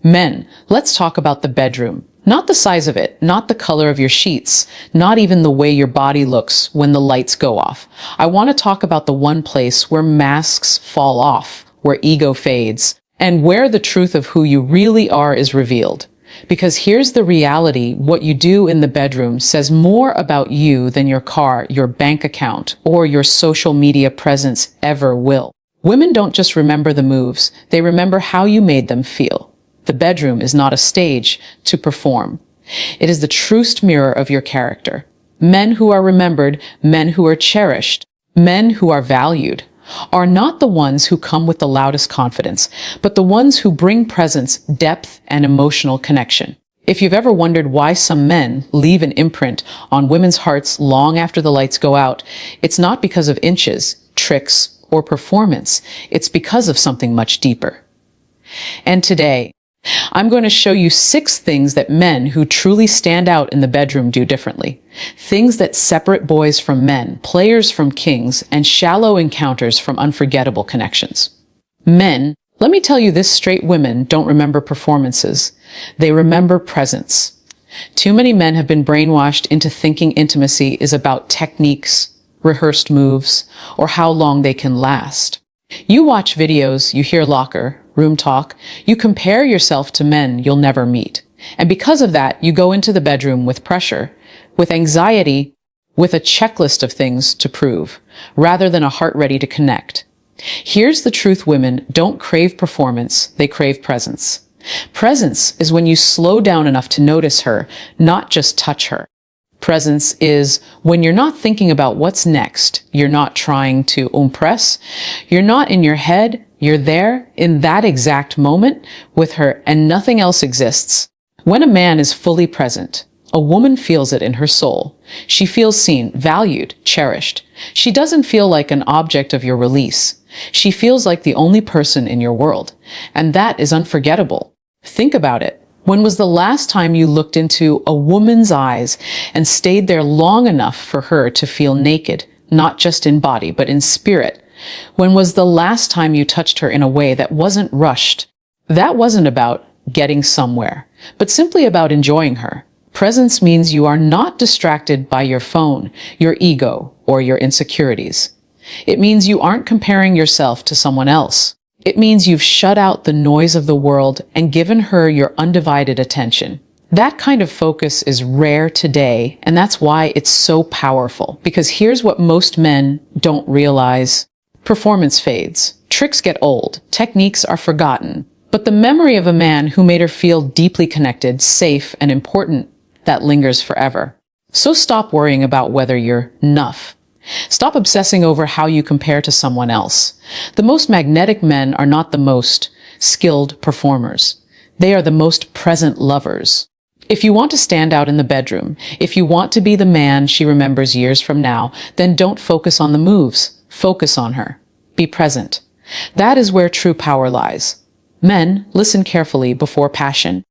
Men, let's talk about the bedroom. Not the size of it, not the color of your sheets, not even the way your body looks when the lights go off. I want to talk about the one place where masks fall off, where ego fades, and where the truth of who you really are is revealed. Because here's the reality, what you do in the bedroom says more about you than your car, your bank account, or your social media presence ever will. Women don't just remember the moves, they remember how you made them feel. The bedroom is not a stage to perform. It is the truest mirror of your character. Men who are remembered, men who are cherished, men who are valued, are not the ones who come with the loudest confidence, but the ones who bring presence, depth, and emotional connection. If you've ever wondered why some men leave an imprint on women's hearts long after the lights go out, it's not because of inches, tricks, or performance. It's because of something much deeper. And today, I'm going to show you 6 things that men who truly stand out in the bedroom do differently. Things that separate boys from men, players from kings, and shallow encounters from unforgettable connections. Men, let me tell you this straight, women don't remember performances. They remember presence. Too many men have been brainwashed into thinking intimacy is about techniques, rehearsed moves, or how long they can last. You watch videos, you hear locker, room talk, you compare yourself to men you'll never meet. And because of that, you go into the bedroom with pressure, with anxiety, with a checklist of things to prove, rather than a heart ready to connect. Here's the truth, women don't crave performance, they crave presence. Presence is when you slow down enough to notice her, not just touch her. Presence is when you're not thinking about what's next, you're not trying to impress, you're not in your head, you're there in that exact moment with her and nothing else exists. When a man is fully present, a woman feels it in her soul. She feels seen, valued, cherished. She doesn't feel like an object of your release. She feels like the only person in your world. And that is unforgettable. Think about it. When was the last time you looked into a woman's eyes and stayed there long enough for her to feel naked, not just in body, but in spirit? When was the last time you touched her in a way that wasn't rushed? That wasn't about getting somewhere, but simply about enjoying her. Presence means you are not distracted by your phone, your ego, or your insecurities. It means you aren't comparing yourself to someone else. It means you've shut out the noise of the world and given her your undivided attention. That kind of focus is rare today, and that's why it's so powerful. Because here's what most men don't realize. Performance fades. Tricks get old. Techniques are forgotten. But the memory of a man who made her feel deeply connected, safe, and important, that lingers forever. So stop worrying about whether you're enough. Stop obsessing over how you compare to someone else. The most magnetic men are not the most skilled performers. They are the most present lovers. If you want to stand out in the bedroom, if you want to be the man she remembers years from now, then don't focus on the moves. Focus on her. Be present. That is where true power lies. Men, listen carefully before passion,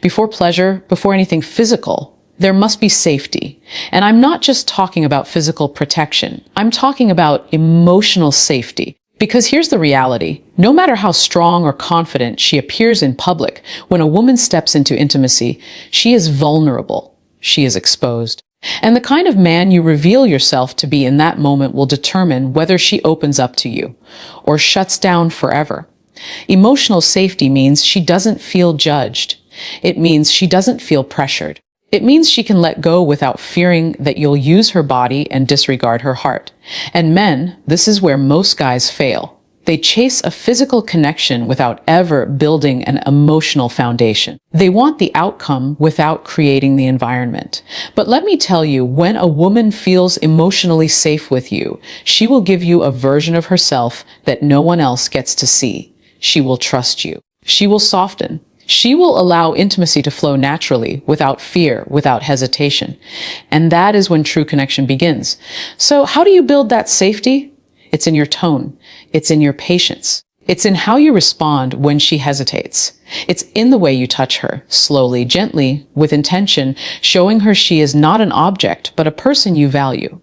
before pleasure, before anything physical. There must be safety. And I'm not just talking about physical protection. I'm talking about emotional safety. Because here's the reality. No matter how strong or confident she appears in public, when a woman steps into intimacy, she is vulnerable. She is exposed. And the kind of man you reveal yourself to be in that moment will determine whether she opens up to you or shuts down forever. Emotional safety means she doesn't feel judged. It means she doesn't feel pressured. It means she can let go without fearing that you'll use her body and disregard her heart. And men, this is where most guys fail. They chase a physical connection without ever building an emotional foundation. They want the outcome without creating the environment. But let me tell you, when a woman feels emotionally safe with you, she will give you a version of herself that no one else gets to see. She will trust you. She will soften. She will allow intimacy to flow naturally, without fear, without hesitation. And that is when true connection begins. So how do you build that safety? It's in your tone. It's in your patience. It's in how you respond when she hesitates. It's in the way you touch her, slowly, gently, with intention, showing her she is not an object, but a person you value.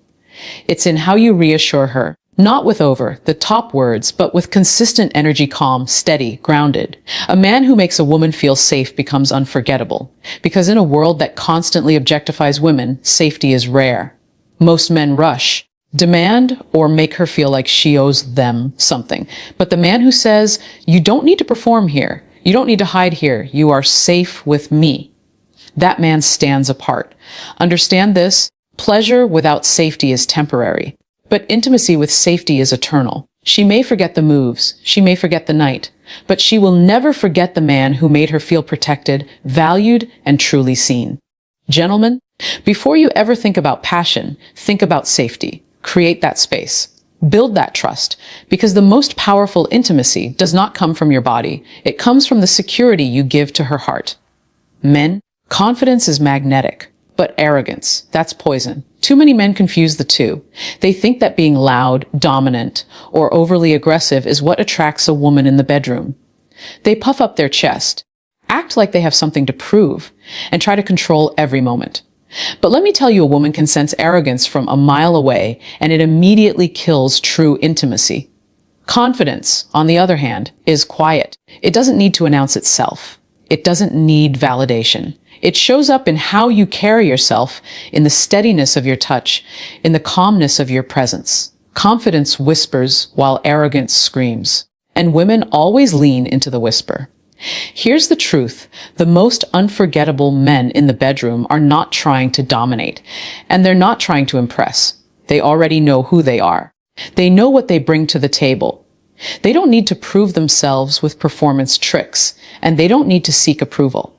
It's in how you reassure her, Not with over the top words, but with consistent energy, calm, steady, grounded. A man who makes a woman feel safe becomes unforgettable, because in a world that constantly objectifies women, safety is rare. Most men rush, demand, or make her feel like she owes them something. But the man who says, you don't need to perform here, you don't need to hide here, you are safe with me, that man stands apart. Understand this, pleasure without safety is temporary. But intimacy with safety is eternal. She may forget the moves, she may forget the night, but she will never forget the man who made her feel protected, valued, and truly seen. Gentlemen, before you ever think about passion, think about safety. Create that space. Build that trust, because the most powerful intimacy does not come from your body. It comes from the security you give to her heart. Men, confidence is magnetic. But arrogance, that's poison. Too many men confuse the two. They think that being loud, dominant, or overly aggressive is what attracts a woman in the bedroom. They puff up their chest, act like they have something to prove, and try to control every moment. But let me tell you, a woman can sense arrogance from a mile away, and it immediately kills true intimacy. Confidence, on the other hand, is quiet. It doesn't need to announce itself. It doesn't need validation. It shows up in how you carry yourself, in the steadiness of your touch, in the calmness of your presence. Confidence whispers while arrogance screams, and women always lean into the whisper. Here's the truth. The most unforgettable men in the bedroom are not trying to dominate, and they're not trying to impress. They already know who they are. They know what they bring to the table. They don't need to prove themselves with performance tricks, and they don't need to seek approval.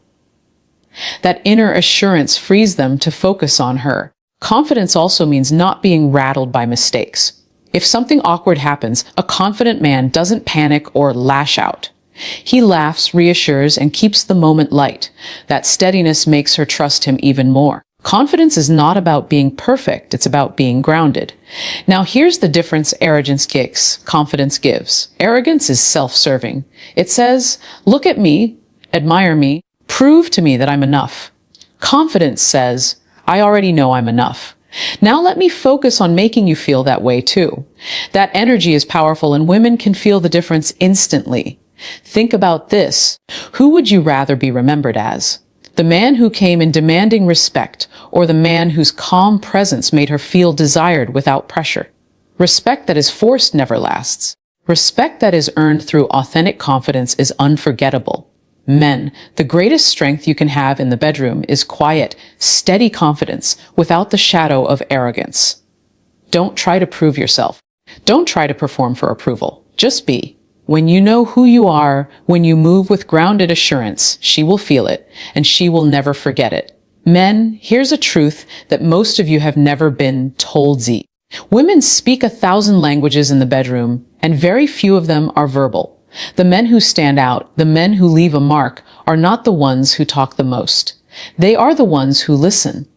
That inner assurance frees them to focus on her. Confidence also means not being rattled by mistakes. If something awkward happens, a confident man doesn't panic or lash out. He laughs, reassures, and keeps the moment light. That steadiness makes her trust him even more. Confidence is not about being perfect, it's about being grounded. Now here's the difference arrogance gives, confidence gives. Arrogance is self-serving. It says, look at me, admire me, prove to me that I'm enough. Confidence says, I already know I'm enough. Now let me focus on making you feel that way too. That energy is powerful, and women can feel the difference instantly. Think about this. Who would you rather be remembered as? The man who came in demanding respect, or the man whose calm presence made her feel desired without pressure? Respect that is forced never lasts. Respect that is earned through authentic confidence is unforgettable. Men, the greatest strength you can have in the bedroom is quiet, steady confidence without the shadow of arrogance. Don't try to prove yourself. Don't try to perform for approval. Just be. When you know who you are, when you move with grounded assurance, she will feel it, and she will never forget it. Men, here's a truth that most of you have never been told. Women speak 1,000 languages in the bedroom, and very few of them are verbal. The men who stand out, the men who leave a mark, are not the ones who talk the most. They are the ones who listen,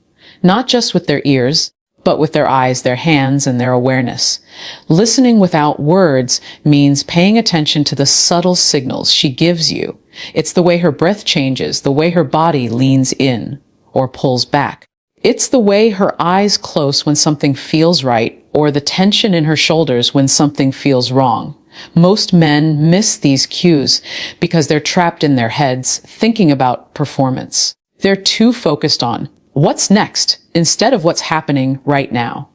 not just with their ears, but with their eyes, their hands, and their awareness. Listening without words means paying attention to the subtle signals she gives you. It's the way her breath changes, the way her body leans in or pulls back. It's the way her eyes close when something feels right, or the tension in her shoulders when something feels wrong. Most men miss these cues because they're trapped in their heads thinking about performance. They're too focused on what's next instead of what's happening right now.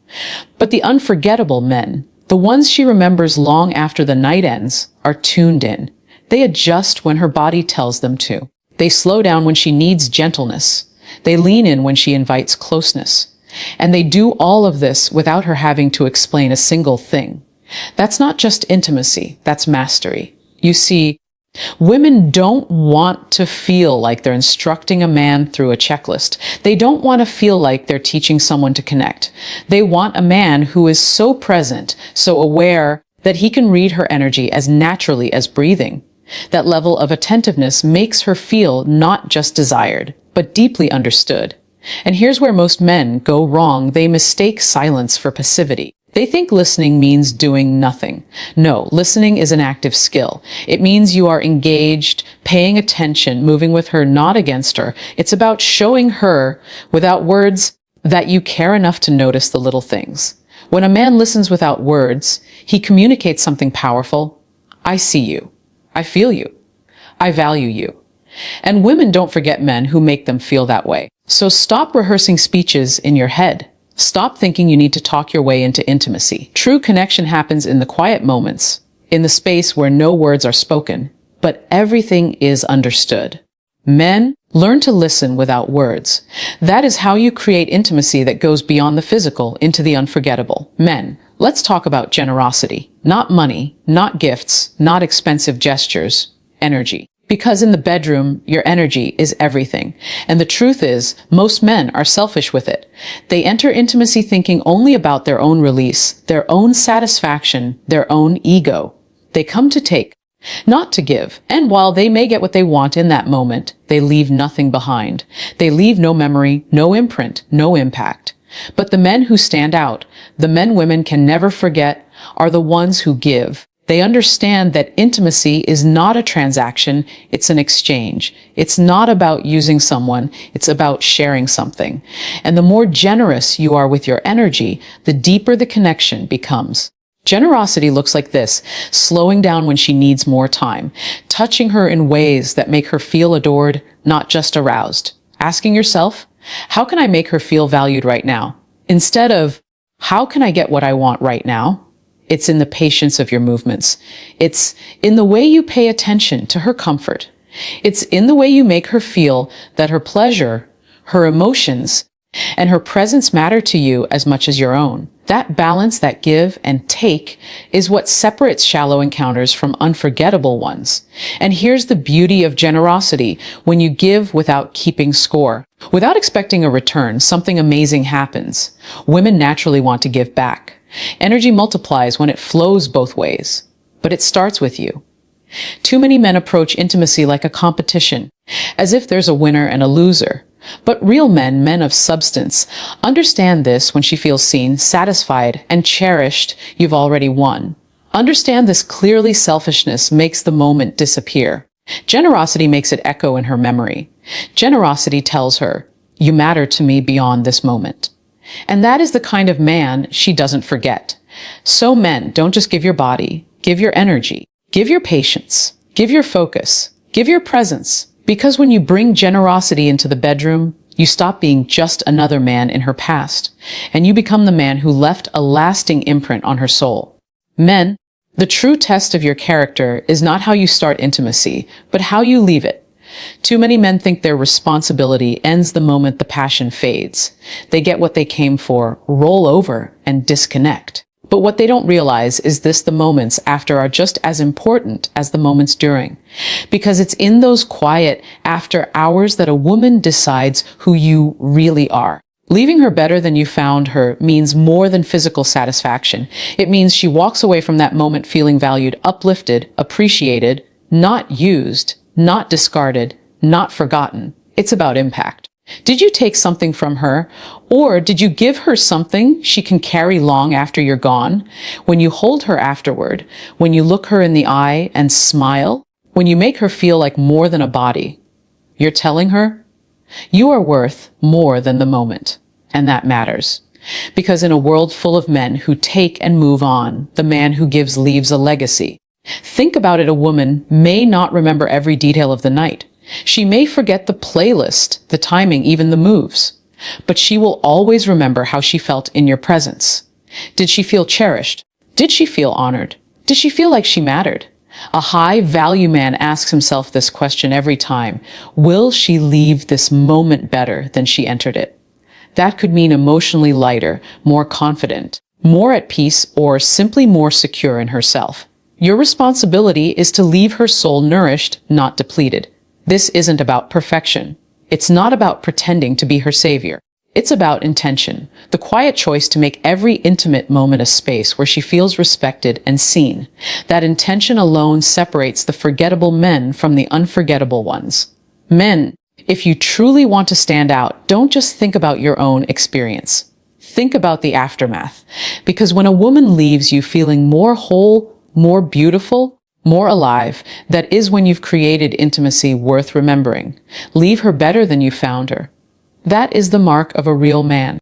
But the unforgettable men, the ones she remembers long after the night ends, are tuned in. They adjust when her body tells them to. They slow down when she needs gentleness. They lean in when she invites closeness. And they do all of this without her having to explain a single thing. That's not just intimacy, that's mastery. You see, women don't want to feel like they're instructing a man through a checklist. They don't want to feel like they're teaching someone to connect. They want a man who is so present, so aware, that he can read her energy as naturally as breathing. That level of attentiveness makes her feel not just desired, but deeply understood. And here's where most men go wrong. They mistake silence for passivity. They think listening means doing nothing. No, listening is an active skill. It means you are engaged, paying attention, moving with her, not against her. It's about showing her, without words, that you care enough to notice the little things. When a man listens without words, he communicates something powerful. I see you. I feel you. I value you. And women don't forget men who make them feel that way. So stop rehearsing speeches in your head. Stop thinking you need to talk your way into intimacy. True connection happens in the quiet moments, in the space where no words are spoken, but everything is understood. Men, learn to listen without words. That is how you create intimacy that goes beyond the physical into the unforgettable. Men, let's talk about generosity. Not money, not gifts, not expensive gestures, energy. Because in the bedroom, your energy is everything. And the truth is, most men are selfish with it. They enter intimacy thinking only about their own release, their own satisfaction, their own ego. They come to take, not to give. And while they may get what they want in that moment, they leave nothing behind. They leave no memory, no imprint, no impact. But the men who stand out, the men women can never forget, are the ones who give. They understand that intimacy is not a transaction, it's an exchange. It's not about using someone, it's about sharing something. And the more generous you are with your energy, the deeper the connection becomes. Generosity looks like this: slowing down when she needs more time, touching her in ways that make her feel adored, not just aroused. Asking yourself, how can I make her feel valued right now? Instead of, how can I get what I want right now? It's in the patience of your movements. It's in the way you pay attention to her comfort. It's in the way you make her feel that her pleasure, her emotions, and her presence matter to you as much as your own. That balance, that give and take, is what separates shallow encounters from unforgettable ones. And here's the beauty of generosity: when you give without keeping score, without expecting a return, something amazing happens. Women naturally want to give back. Energy multiplies when it flows both ways, but it starts with you. Too many men approach intimacy like a competition, as if there's a winner and a loser. But real men, men of substance, understand this: when she feels seen, satisfied, and cherished, you've already won. Understand this clearly. Selfishness makes the moment disappear. Generosity makes it echo in her memory. Generosity tells her, you matter to me beyond this moment. And that is the kind of man she doesn't forget. So men, don't just give your body, give your energy, give your patience, give your focus, give your presence. Because when you bring generosity into the bedroom, you stop being just another man in her past, and you become the man who left a lasting imprint on her soul. Men, the true test of your character is not how you start intimacy, but how you leave it. Too many men think their responsibility ends the moment the passion fades. They get what they came for, roll over, and disconnect. But what they don't realize is the moments after are just as important as the moments during. Because it's in those quiet after hours that a woman decides who you really are. Leaving her better than you found her means more than physical satisfaction. It means she walks away from that moment feeling valued, uplifted, appreciated, not used, not discarded, not forgotten. It's about impact. Did you take something from her, or did you give her something she can carry long after you're gone? When you hold her afterward, when you look her in the eye and smile, when you make her feel like more than a body, you're telling her, you are worth more than the moment. And that matters. Because in a world full of men who take and move on, the man who gives leaves a legacy. Think about it: a woman may not remember every detail of the night. She may forget the playlist, the timing, even the moves. But she will always remember how she felt in your presence. Did she feel cherished? Did she feel honored? Did she feel like she mattered? A high-value man asks himself this question every time: will she leave this moment better than she entered it? That could mean emotionally lighter, more confident, more at peace, or simply more secure in herself. Your responsibility is to leave her soul nourished, not depleted. This isn't about perfection. It's not about pretending to be her savior. It's about intention, the quiet choice to make every intimate moment a space where she feels respected and seen. That intention alone separates the forgettable men from the unforgettable ones. Men, if you truly want to stand out, don't just think about your own experience. Think about the aftermath. Because when a woman leaves you feeling more whole, more beautiful, more alive, that is when you've created intimacy worth remembering. Leave her better than you found her. That is the mark of a real man.